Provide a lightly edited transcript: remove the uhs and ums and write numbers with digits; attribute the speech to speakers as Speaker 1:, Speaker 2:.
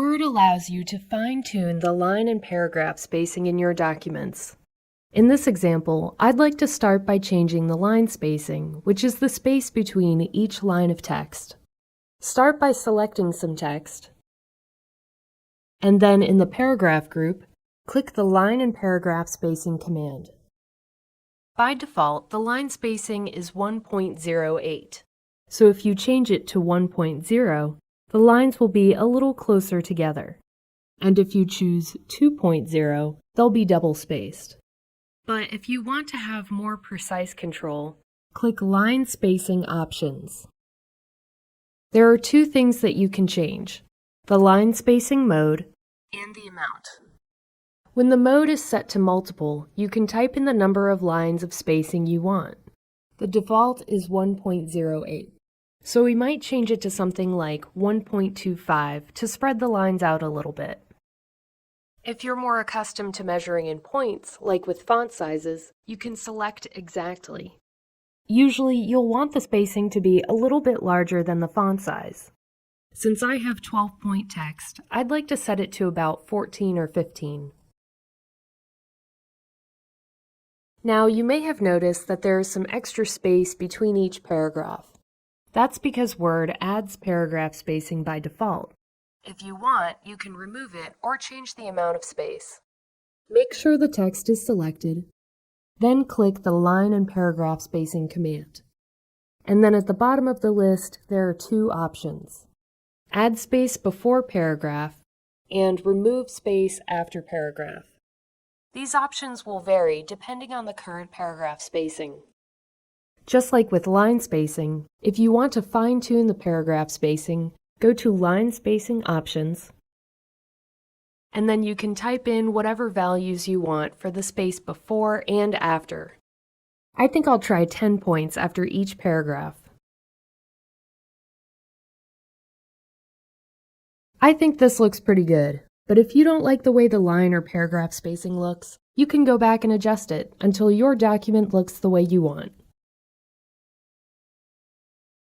Speaker 1: Word allows you to fine-tune the line and paragraph spacing in your documents. In this example, I'd like to start by changing the line spacing, which is the space between each line of text. Start by selecting some text, and then in the paragraph group, click the Line and Paragraph Spacing command. By default, the line spacing is 1.08, so if you change it to 1.0, the lines will be a little closer together. And if you choose 2.0, they'll be double-spaced. But if you want to have more precise control, click Line Spacing Options. There are two things that you can change: the line spacing mode and the amount. When the mode is set to multiple, you can type in the number of lines of spacing you want. The default is 1.08, so we might change it to something like 1.25 to spread the lines out a little bit. If you're more accustomed to measuring in points, like with font sizes, you can select exactly. Usually, you'll want the spacing to be a little bit larger than the font size. Since I have 12-point text, I'd like to set it to about 14 or 15. Now, you may have noticed that there is some extra space between each paragraph. That's because Word adds paragraph spacing by default. If you want, you can remove it or change the amount of space. Make sure the text is selected, then click the Line and Paragraph Spacing command. And then at the bottom of the list, there are two options: Add space before paragraph and Remove space after paragraph. These options will vary depending on the current paragraph spacing. Just like with line spacing, if you want to fine-tune the paragraph spacing, go to Line Spacing Options, and then you can type in whatever values you want for the space before and after. I think I'll try 10 points after each paragraph. I think this looks pretty good, but if you don't like the way the line or paragraph spacing looks, you can go back and adjust it until your document looks the way you want.